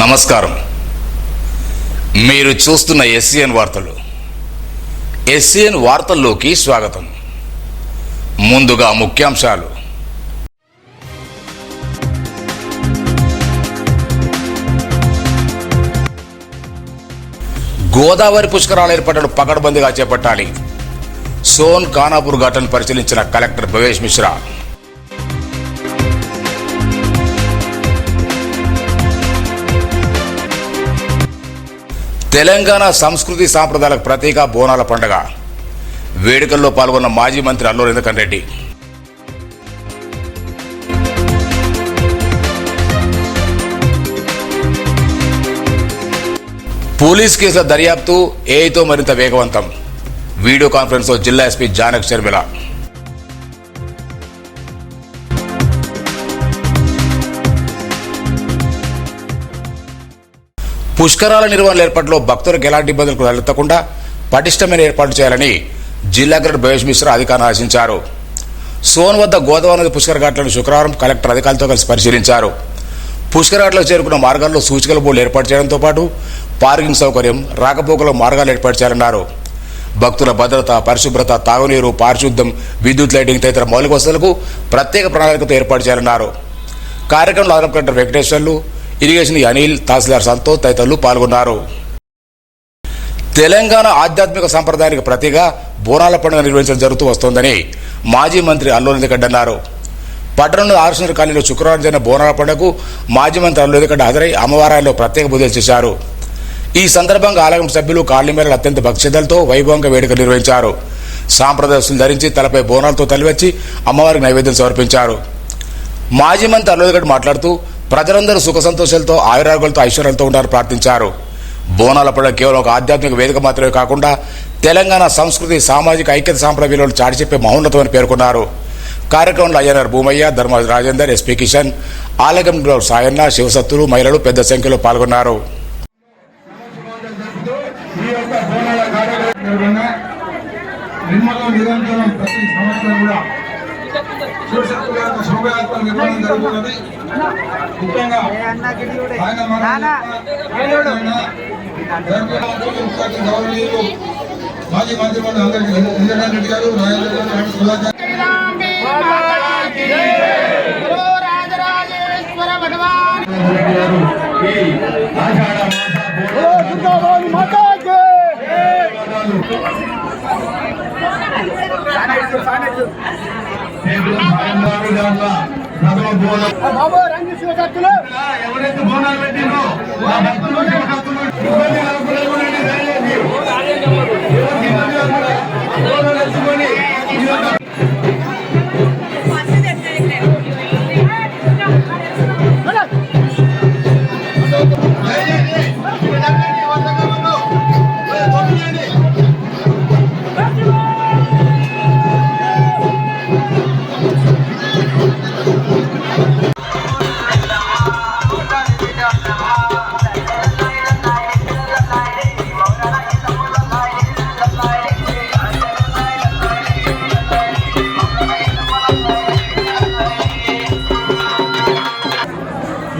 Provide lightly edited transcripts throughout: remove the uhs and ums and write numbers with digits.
నమస్కారం. మీరు చూస్తున్న ఎస్సీఎన్ వార్తలు. ఎస్సీఎన్ వార్తల్లోకి స్వాగతం. ముందుగా ముఖ్యాంశాలు. గోదావరి పుష్కరాల ఏర్పాట్లు పకడ్బందీగా చేపట్టాలి. సోన్ ఖానాపూర్ ఘటనను పరిశీలించిన కలెక్టర్ భవేష్ మిశ్రా. తెలంగాణ సంస్కృతి సాంప్రదాయాలకు ప్రతీక బోనాల పండుగ. వేడుకల్లో పాల్గొన్న మాజీ మంత్రి అల్లూరి ఇంద్రకరణ్ రెడ్డి. పోలీస్ కేసుల దర్యాప్తు ఏఐతో మరింత వేగవంతం. వీడియో కాన్ఫరెన్స్లో జిల్లా ఎస్పీ జానక్ షర్మిల. పుష్కరాల నిర్వహణ ఏర్పాట్లో భక్తులకు ఎలాంటి ఇబ్బందులకు తలెత్తకుండా పటిష్టమైన ఏర్పాట్లు చేయాలని జిల్లా కలెక్టర్ భవేష్ మిశ్రా అధికారులను ఆదేశించారు. సోన్ వద్ద గోదావరి నది పుష్కర ఘాట్లను శుక్రవారం కలెక్టర్ అధికారులతో కలిసి పరిశీలించారు. పుష్కర ఘాట్లకు చేరుకున్న మార్గాల్లో సూచికల బోర్డులు ఏర్పాటు చేయడంతో పాటు పార్కింగ్ సౌకర్యం, రాకపోకల మార్గాలు ఏర్పాటు చేయాలన్నారు. భక్తుల భద్రత, పరిశుభ్రత, తాగునీరు, పారిశుద్ధ్యం, విద్యుత్ లైటింగ్ తదితర మౌలిక వసతులకు ప్రత్యేక ప్రణాళికతో ఏర్పాటు చేయాలన్నారు. కార్యక్రమంలో అదనపు కలెక్టర్ వెంకటేశ్వర్లు, ఇరిగేషన్ అనిల్, తహసీల్దార్ సంతోష్ తదితరులు పాల్గొన్నారు. తెలంగాణ ఆధ్యాత్మిక సంప్రదాయానికి ప్రతిగా బోనాల పండుగ నిర్వహించడం జరుగుతూ వస్తోందని మాజీ మంత్రి అల్లూరి ఇంద్రకరణ్ అన్నారు. పట్టణంలో ఆర్సనర్ కాలనీలో శుక్రవారం జరిగిన బోనాల పండుగకు మాజీ మంత్రి అల్లూరి ఇంద్రకరణ్ హాజరై అమ్మవారాల్లో ప్రత్యేక పూజలు చేశారు. ఈ సందర్భంగా ఆలయం సభ్యులు, కాలనీ మేరలు అత్యంత భక్తిశ్రద్ధలతో వైభవంగా వేడుకలు నిర్వహించారు. సాంప్రదాయ దుస్తులు ధరించి తలపై బోనాలతో తలివచ్చి అమ్మవారికి నైవేద్యం సమర్పించారు. మాజీ మంత్రి అల్లూరి ఇంద్రకరణ్ మాట్లాడుతూ ప్రజలందరూ సుఖ సంతోషాలతో, ఆయురారోగ్యాలతో, ఐశ్వర్యాలతో ఉండాలని ప్రార్థించారు. బోనాల పండుగ కేవలం ఒక ఆధ్యాత్మిక వేదిక మాత్రమే కాకుండా తెలంగాణ సంస్కృతి, సామాజిక ఐక్యత, సాంప్రదాయ విలువలు చాటి చెప్పే మహోన్నతమని పేర్కొన్నారు. కార్యక్రమంలో అయ్యనార్ భూమయ్య, ధర్మరాజు రాజేందర్, ఎస్పీ కిషన్, ఆలయం సాయన్న, శివసత్తులు, మహిళలు పెద్ద సంఖ్యలో పాల్గొన్నారు. శోభయాత్ర నిర్వహణ జరుగుతున్నది. ముఖ్యంగా గౌరవనీయులు మాజీ మంత్రిమండలి అందరికీ ఇంద్రకరణ్ రెడ్డి గారు, రాజేంద్ర గారు, సుధాకర్ ఎవరైతే బోనాలు పెట్టిందో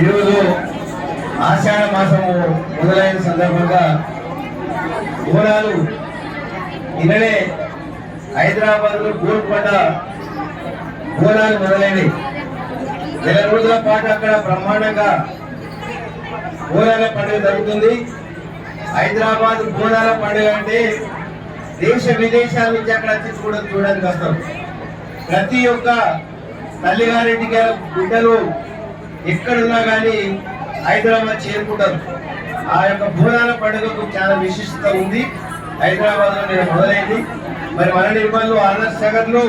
ఈరోజు ఆషాఢ మాసము మొదలైన సందర్భంగా బోనాలు నిన్ననే హైదరాబాద్లో గోల్కొండ బోనాలు మొదలైనవి. 2 రోజుల పాటు అక్కడ బ్రహ్మాండంగా బోనాల పండుగ జరుగుతుంది. హైదరాబాద్ బోనాల పండుగ అంటే దేశ విదేశాల నుంచి అక్కడ వచ్చి చూడడానికి వస్తారు. ప్రతి ఒక్క తల్లిగారింటికి బిడ్డలు ఎక్కడున్నా కానీ హైదరాబాద్ చేరుకుంటారు. ఆ యొక్క బోనాల పండుగకు చాలా విశిష్టత ఉంది. హైదరాబాద్ లో నేను మొదలైంది. మరి మన నిర్మల్లో ఆనర్స్ నగర్ లో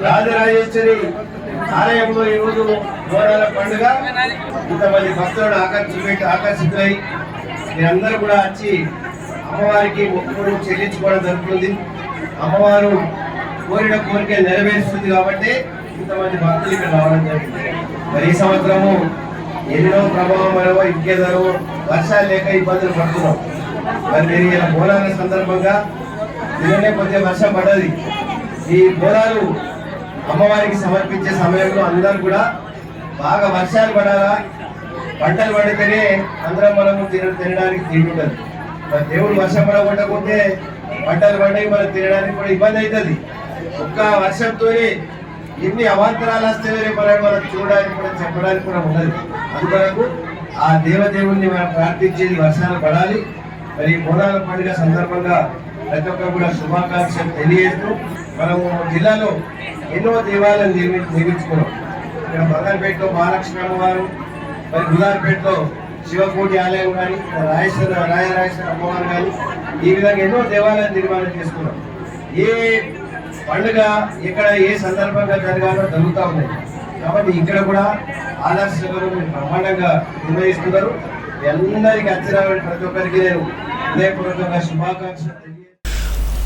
రాజరాజేశ్వరి ఆలయంలో ఈరోజు బోనాల పండుగ. ఇంతమంది భక్తులను ఆకర్షితులై మీరందరూ కూడా వచ్చి అమ్మవారికి మొక్కులు చెల్లించుకోవడం జరుగుతుంది. అమ్మవారు కోరిన కోరిక నెరవేరుస్తుంది కాబట్టి ఇంతమంది భక్తులు ఇక్కడ రావడం జరిగింది. మరి ఈ సంవత్సరము ఎన్నో ప్రభావం ఇంకేదో వర్షాలు లేక ఇబ్బందులు పడుతున్నాం. మరి నేను ఇలా బోనాల సందర్భంగా నిన్ననే కొద్దిగా వర్షం పడ్డది. ఈ బోనాలు అమ్మవారికి సమర్పించే సమయంలో అందరూ కూడా బాగా వర్షాలు పడాలా, పంటలు పండితేనే అందరం మనము తినడానికి తిండి ఉంటుంది. మరి దేవుడు వర్షం పడగొట్టకుంటే పంటలు పండి మనం తినడానికి కూడా ఇబ్బంది అవుతుంది. ఒక్క వర్షంతో ఎన్ని అవాంతరాలు వస్తే మనం చూడడానికి కూడా చెప్పడానికి కూడా ఉండదు. అందువరకు ఆ దేవదేవుణ్ణి మనం ప్రార్థించేది వర్షాలు పడాలి. మరి బోనాల పండుగ సందర్భంగా ప్రతి ఒక్కరు కూడా శుభాకాంక్షలు తెలియజేస్తూ మనము జిల్లాలో ఎన్నో దేవాలయాలు నిర్మించుకున్నాం. ఇక్కడ బంగారుపేటలో మహాలక్ష్మి అమ్మవారు, మరి గులార్పేటలో శివకోటి ఆలయం కానీ, రాయరాజేశ్వర అమ్మవారు కానీ, ఈ విధంగా ఎన్నో దేవాలయాలు నిర్మాణం చేసుకున్నాం. ఏ పండుగ ఇక్కడ ఏ సందర్భంగా జరగాలో జరుగుతూ ఉన్నాయి. కాబట్టి ఇక్కడ కూడా ఆదర్శంగా బ్రహ్మాండంగా నిర్వహిస్తున్నారు. అందరికీ అచ్చరాలని ప్రతి ఒక్కరికి నేను హృదయపూర్వకంగా శుభాకాంక్షలు తెలియజేస్తున్నాను.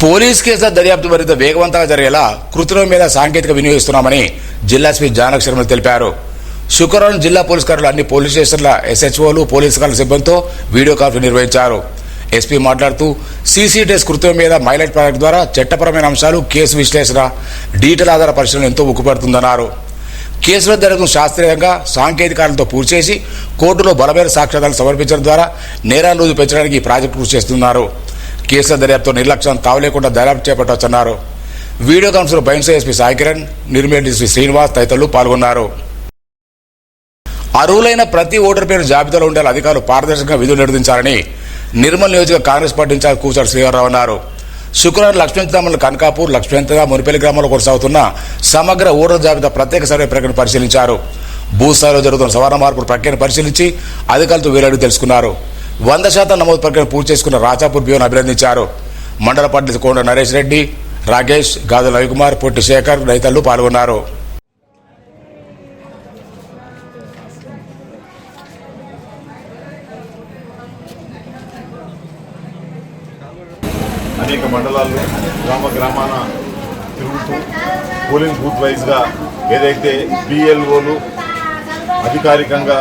పోలీస్ కేసుల దర్యాప్తు మరింత వేగవంతంగా జరిగేలా కృత్రిమ మీద సాంకేతిక వినియోగిస్తున్నామని జిల్లా ఎస్పీ జానక్ శర్మ తెలిపారు. శుక్రవారం జిల్లా పోలీస్ కార్యాలయంలో అన్ని పోలీస్ స్టేషన్ల ఎస్హెచ్ఓలు, పోలీసు కాల సిబ్బందితో వీడియో కాన్ఫరెన్స్ నిర్వహించారు. ఎస్పీ మాట్లాడుతూ సీసీ టెస్ట్ కృత్రిమ మీద మైలైట్ ప్రాజెక్ట్ ద్వారా చట్టపరమైన అంశాలు, కేసు విశ్లేషణ, డీటెయిల్ ఆధార పరిశీలన ఎంతో ఉపయోగపడుతుందన్నారు. కేసుల దర్యాప్తును శాస్త్రీయంగా సాంకేతికాలతో పూర్తి చేసి కోర్టులో బలమైన సాక్ష్యాధారాలు సమర్పించడం ద్వారా నేరాలు రోజు పెంచడానికి ఈ ప్రాజెక్టు కృషి చేస్తున్నారు. కేసుల దర్యాప్తు నిర్లక్ష్యం తావలేకుండా దర్యాప్తు చేపట్టవచ్చన్నారు. వీడియో కాన్ఫరెన్స్ బైన్సో ఎస్పీ సాయి కిరణ్, నిర్మల్ డిస్పీ శ్రీనివాస్ తదితరులు పాల్గొన్నారు. అర్హులైన ప్రతి ఓటర్ పేరు జాబితాలో ఉండాలని అధికారులు పారదర్శకంగా విధులు నిర్వహించాలని నిర్మల్ నియోజక కాంగ్రెస్ పార్టీ ఇన్ఛార్జ్ కూచాడు శ్రీహర్రావు అన్నారు. శుక్రవారం లక్ష్మీంతమండలం కనకాపూర్, లక్ష్మీంతగా, మునిపల్లి గ్రామంలో కొనసాగుతున్న సమగ్ర ఓటర్ జాబితా ప్రత్యేక సర్వే ప్రక్రియను పరిశీలించారు. భూస్థాయిలో జరుగుతున్న సవరణ మార్పుల ప్రక్రియను పరిశీలించి అధికారులతో వీలడి తెలుసుకున్నారు. 100% నమోదు ప్రక్రియను పూర్తి చేసుకున్న రాచాపూర్ బియోను అభినందించారు. మండల పార్టీ కోండ నరేష్ రెడ్డి, రాకేష్, గాజుల రవికుమార్, పొట్టి శేఖర్ రైతులు పాల్గొన్నారు. అనేక మండలాల్లో గ్రామాన తిరుగుతూ పోలింగ్ బూత్ వైజ్గా ఏదైతే బిఎల్ఓలు అధికారికంగా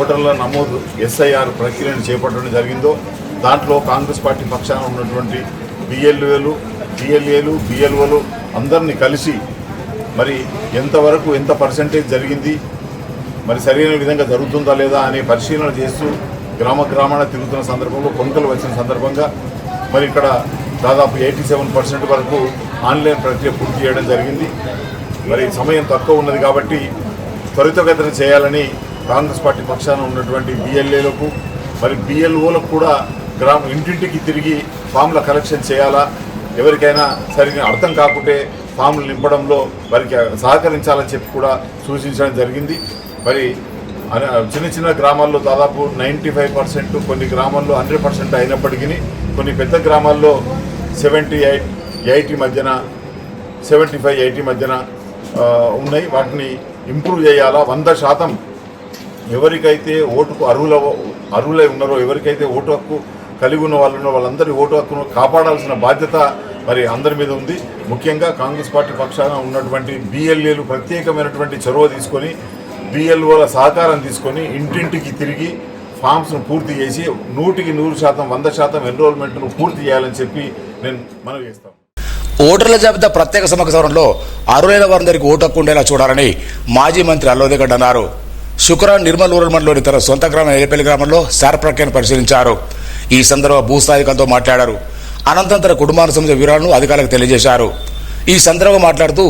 ఓటర్ల నమోదు ఎస్ఐఆర్ ప్రక్రియను చేపట్టడం జరిగిందో దాంట్లో కాంగ్రెస్ పార్టీ పక్షాన ఉన్నటువంటి బిఎల్ఏలు, బిఎల్ఓలు అందరినీ కలిసి మరి ఎంతవరకు ఎంత పర్సెంటేజ్ జరిగింది, మరి సరైన విధంగా జరుగుతుందా లేదా అనే పరిశీలన చేస్తూ గ్రామాన తిరుగుతున్న సందర్భంలో కొనుగోలు వచ్చిన సందర్భంగా మరి ఇక్కడ దాదాపు 87% వరకు ఆన్లైన్ ప్రక్రియ పూర్తి చేయడం జరిగింది. మరి సమయం తక్కువ ఉన్నది కాబట్టి త్వరితగతిన చేయాలని కాంగ్రెస్ పార్టీ పక్షాన ఉన్నటువంటి బిఎల్ఏలకు మరి బిఎల్ఓలకు కూడా ఇంటింటికి తిరిగి ఫామ్ల కలెక్షన్ చేయాలా, ఎవరికైనా సరిగ్గా అర్థం కాకుంటే ఫామ్లు నింపడంలో వారికి సహకరించాలని చెప్పి కూడా సూచించడం జరిగింది. మరి చిన్న గ్రామాల్లో దాదాపు 95%, కొన్ని గ్రామాల్లో 100% అయినప్పటికీ కొన్ని పెద్ద గ్రామాల్లో 75-80 మధ్యన ఉన్నాయి. వాటిని ఇంప్రూవ్ చేయాలా. 100% ఎవరికైతే ఓటుకు అర్హులై ఉన్నారో, ఎవరికైతే ఓటు హక్కు కలిగి ఉన్న వాళ్ళు ఉన్నారో వాళ్ళందరి ఓటు హక్కును కాపాడాల్సిన బాధ్యత మరి అందరి మీద ఉంది. ముఖ్యంగా కాంగ్రెస్ పార్టీ పక్షాన ఉన్నటువంటి బిఎల్ఏలు ప్రత్యేకమైనటువంటి చొరవ తీసుకొని బిఎల్ఓల సహకారం తీసుకొని ఇంటింటికి తిరిగి ఫామ్స్ను పూర్తి చేసి 100% 100% ఎన్రోల్మెంట్ను పూర్తి చేయాలని చెప్పి నేను మనవి చేస్తాను. ఓటర్ల జాబితా ప్రత్యేక సమగ్ర సవరణలో అర్హులైన వారందరికీ ఓటు హక్కు ఉండేలా చూడాలని మాజీ మంత్రి అల్లోదేగడ్డ అన్నారు. శుక్రవారం నిర్మల్ రూరల్ మండలంలోని తన సొంత గ్రామం ఏపల్లి గ్రామంలో సార్ ప్రక్రియను పరిశీలించారు. ఈ సందర్భంగా భూస్థాయికాలతో మాట్లాడారు. అనంతరం తన కుటుంబానికి సంబంధించిన వివరాలను అధికారులకు తెలియజేశారు. ఈ సందర్భంగా మాట్లాడుతూ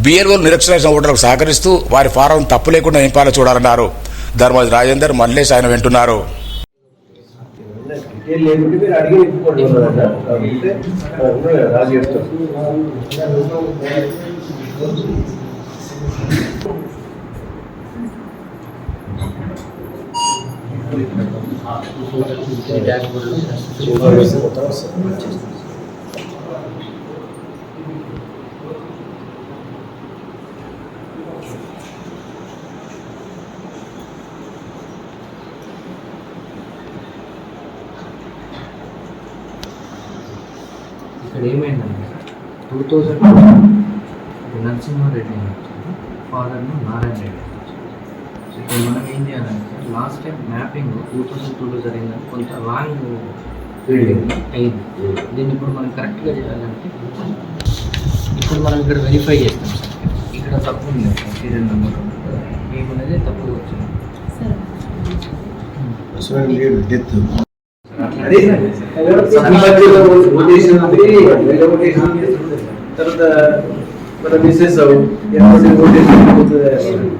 బిఎల్ఓలు నిరక్షరాస్యత ఓటర్లకు సహకరిస్తూ వారి ఫారం తప్పు లేకుండా నింపాలని చూడాలన్నారు. ధర్మాజి రాజేందర్, మల్లేష్ ఆయన వింటున్నారు. ఇక్కడ ఏమైందంటే 2000 నరసింహారెడ్డి ఫాదర్ను నారాయణ రెడ్డి. సో ఇప్పుడు మనం ఏం చేయాలంటే లాస్ట్ టైం మ్యాపింగ్ 2002లో జరిగిందని కొంత రాంగ్ అయింది. దీన్ని ఇప్పుడు మనం కరెక్ట్గా చేయాలంటే ఇప్పుడు మనం ఇక్కడ వెరిఫై చేస్తాం సార్. ఇక్కడ తప్పు ఉంది, సీరియల్ నెంబర్ ఏమనేది తప్పు వచ్చింది. డెత్ తర్వాత మన మిస్సెస్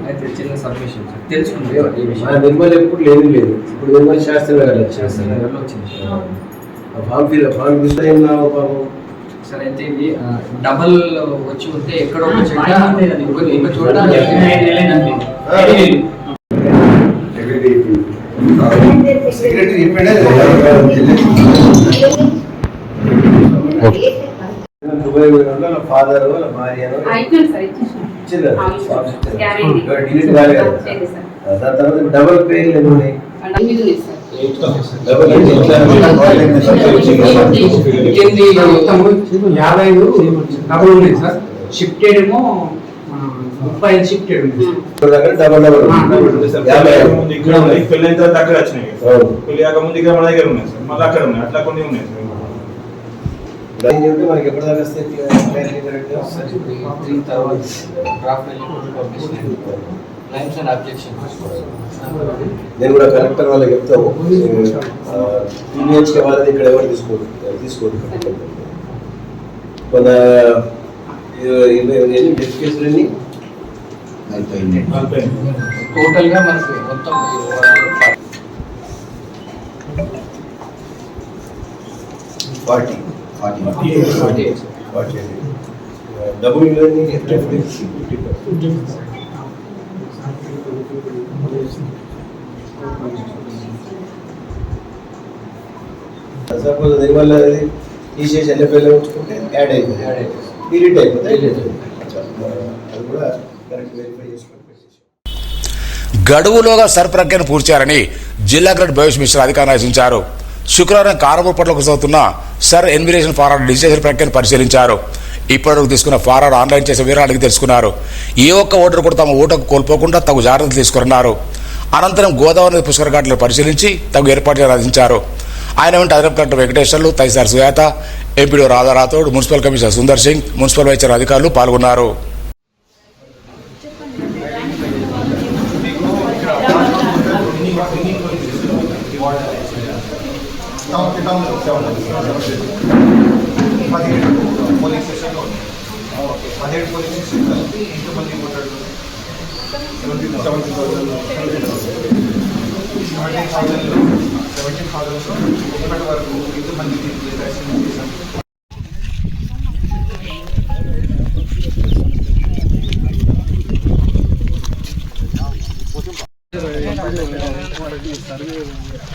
అయితే చిన్న సబ్మిషన్ సార్ తెలుసుకుంది ఈ విషయం మన నిర్మల్ ఎప్పుడు లేదు ఇప్పుడు నిర్మల్ శాస్త్రి నగర్ శాస్త్రి నగర్లో వచ్చింది ఫామ్ ఫిల్ ఏం కావు పాపం. సార్ అయితే ఇది డబల్ వచ్చి ఉంటే ఎక్కడో ఒక చోట ఒక చోట సెక్రటరీ దుబాయ్ వాళ్ళ ఫాదర్ వాళ్ళ భార్య డిలీట్ కాలే కదా. దాని తర్వాత డబల్ పేర్లు ఎన్ని ఉన్నాయి? డబల్ అంటే ఎట్లా? 55 డబుల్ ఉన్నాయి సార్. షిఫ్టెడ్ ఏమో 35 షిఫ్టెడ్ ఉంది. డబల్ పెళ్ళి అయిన తర్వాత అక్కడ వచ్చినాయి. పెళ్లి కాక ముందు ఇక్కడ మన దగ్గర ఉన్నాయి సార్, మళ్ళీ అక్కడ ఉన్నాయి, అట్లా కొన్ని ఉన్నాయి సార్. మనకి ఎప్పటిదాకా వస్తే నేను కూడా కలెక్టర్ వాళ్ళకి చెప్తాము. టీనేజ్కి వాళ్ళది ఇక్కడ ఎవరు తీసుకోదు మన డెత్ కేసులన్నీ టోటల్ గా మనకి మొత్తం ఫార్టీ డబుల్ సపోజ్ దీనివల్ల తీసేసి ఎల్ఎఫ్ఐలో ఉంచుకుంటే యాడ్ అయిపోతుంది, డిలీట్ అయిపోతుంది. అది కూడా కరెక్ట్ వెరిఫై చేసుకొని గడువులోగా సర్ ప్రక్రియను పూర్తి చేయాలని జిల్లా కలెక్టర్ భవేష్ మిశ్రా అధికారులు ఆదేశించారు. శుక్రవారం కారమూపట్లో కొనసాగుతున్న సర్ ఎన్విరేషన్ ఫార్వర్డ్ డిజిటేషన్ ప్రక్రియను పరిశీలించారు. ఇప్పటివరకు తీసుకున్న ఫార్వర్డ్ ఆన్లైన్ చేసే వివరాలు అడిగి తెలుసుకున్నారు. ఏ ఒక్క ఓటరు కూడా తమ ఓటుకు కోల్పోకుండా తగు జాగ్రత్తలు తీసుకున్నారు. అనంతరం గోదావరి పుష్కర ఘాట్లను పరిశీలించి తగు ఏర్పాట్లు ఆదేశించారు. ఆయన వెంట అదనపు కలెక్టర్ వెంకటేశ్వర్లు, తహసీల్దార్ Sujatha, MPD Radha Rathod, municipal commissioner Sundar Singh, municipal vice chairman అధికారులు పాల్గొన్నారు. పోలీస్ స్టేషన్లో 17 పోలీస్ స్టేషన్లో ఎంతమంది ఓటర్లు 17,000లో ఇప్పటి వరకు ఎంతమంది వ్యాక్సిన్ చేశాం?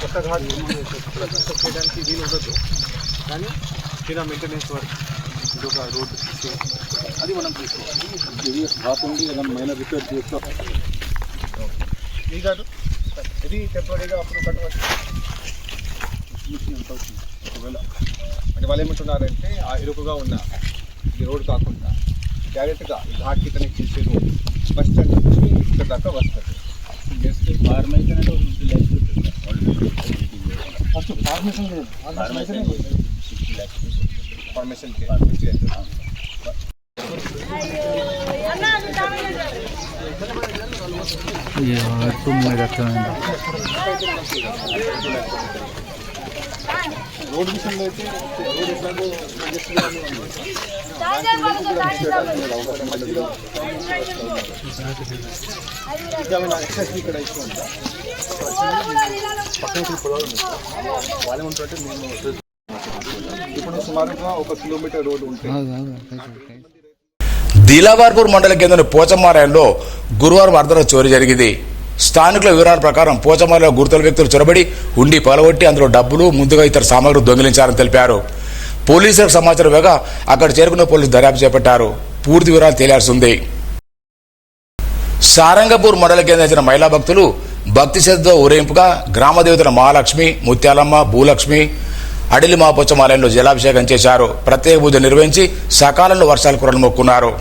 కొత్త ఘాట్ చేయడానికి వీలు ఉండదు, కానీ చిన్న మెయింటెనెన్స్ వర్క్ ఇదొక రోడ్ అది మనం తీసుకోవాలి. ఘాట్ ఉంది ఏదైనా మైనర్ రిపేర్ చేస్తాం. ఈ ఘాటు ఇది టెంపరీగా అప్పుడు కట్టవచ్చు. ఎంత అవుతుంది ఒకవేళ అంటే వాళ్ళు ఏమంటున్నారంటే ఆ ఇరుకుగా ఉన్న ఈ రోడ్ కాకుండా డైరెక్ట్గా ఈ ఘాట్కి కనెక్ట్ చేసే రోడ్ బస్ స్టాండ్ నుంచి ఇక్కడ దాకా వస్తుంది. ఫస్ట్ ఫార్మేషన్ రోడ్ విషయంలో అయితే రోడ్ ఎట్లాగో ఎక్సెస్ ఇక్కడ ఇస్తూ ఉంటా పక్కన పొలాలు ఉన్నాయి. వాళ్ళు ఏమంటారంటే మేము ఇప్పుడు సుమారుగా 1 కిలోమీటర్ రోడ్డు ఉంటుంది. దిలావర్పూర్ మండల కేంద్రం పోచమ్మారాయంలో గురువారం అర్ధరాత్రి చోరీ జరిగింది. స్థానికుల వివరాల ప్రకారం పోచమ్మారాయంలో గుర్తుల వ్యక్తులు చొరబడి ఉండి పలగొట్టి అందులో డబ్బులు, ముందుగా ఇతర సామాగ్రి దొంగిలించారని తెలిపారు. పోలీసులకు సమాచారం ఇవ్వగా అక్కడ చేరుకున్న పోలీసులు దర్యాప్తు చేపట్టారు. పూర్తి వివరాలు తెలియాల్సి ఉంది. సారంగపూర్ మండల కేంద్రం చెందిన మహిళా భక్తులు భక్తి శ్రద్ధతో ఊరేంపుగా గ్రామ దేవతల మహాలక్ష్మి, ముత్యాలమ్మ, భూలక్ష్మి, అడిలి మహాపోచమాలయంలో జలాభిషేకం చేశారు. ప్రత్యేక పూజ నిర్వహించి సకాలంలో వర్షాలు కురలు మొక్కున్నారు.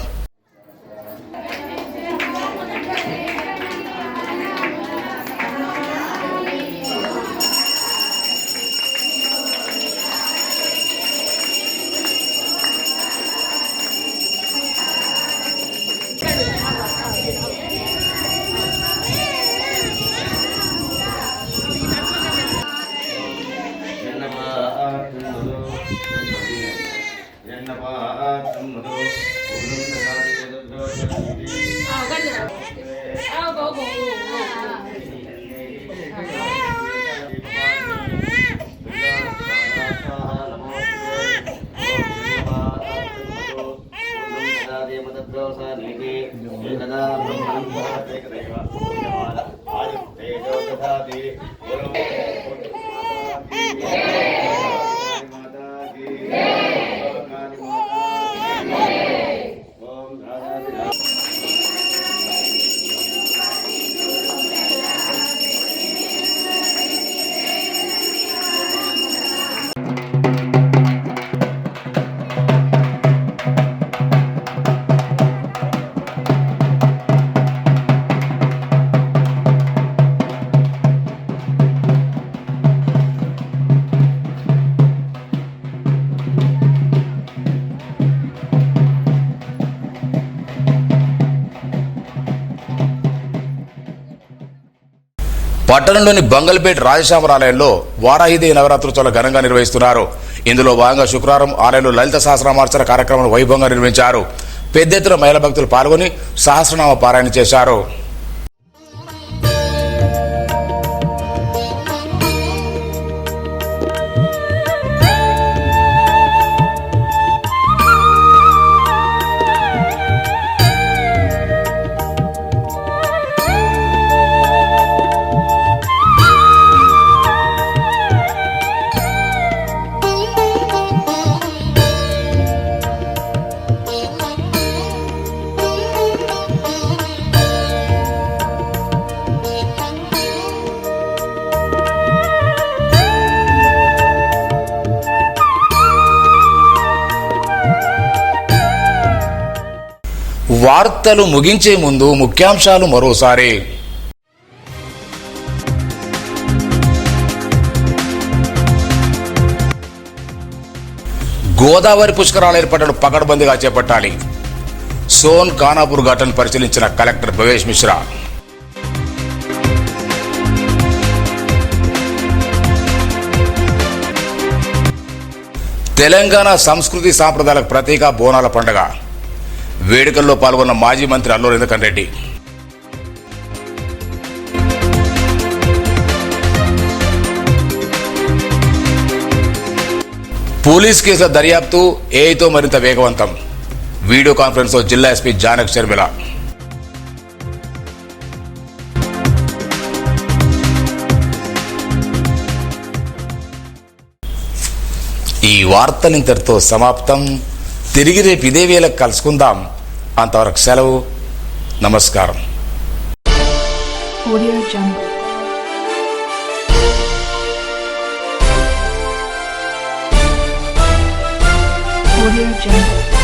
పట్టణంలోని బంగల్పేట్ రాజశామర ఆలయంలో వారాహిదేవి నవరాత్రోత్సవాలు ఘనంగా నిర్వహిస్తున్నారు. ఇందులో భాగంగా శుక్రవారం ఆలయంలో లలిత సహస్రనామార్చన కార్యక్రమాన్ని వైభవంగా నిర్వహించారు. పెద్ద ఎత్తున మహిళా భక్తులు పాల్గొని సహస్రనామ పారాయణ చేశారు. వార్తలు ముగించే ముందు ముఖ్యాంశాలు మరోసారి. గోదావరి పుష్కరాల ఏర్పాట్లు పకడ్బందీగా చేపట్టాలి. సోన్ ఖానాపూర్ ఘటన పరిశీలించిన కలెక్టర్ భవేష్ మిశ్రా. తెలంగాణ సంస్కృతి సాంప్రదాయాలకు ప్రతీక బోనాల పండుగ. వేడుకల్లో పాల్గొన్న మాజీ మంత్రి అల్లూరి ఇంద్రకరణ్ రెడ్డి. పోలీస్ కేసుల దర్యాప్తు ఏఐతో మరింత వేగవంతం. వీడియో కాన్ఫరెన్స్లో జిల్లా ఎస్పీ జానక్ షర్మిల. ఈ వార్తలు ఇంతటితో సమాప్తం. తిరిగి రేపు ఇదే వేళకు కలుసుకుందాం. అంతవరకు సెలవు. నమస్కారం. Audio Jungle. Audio Jungle.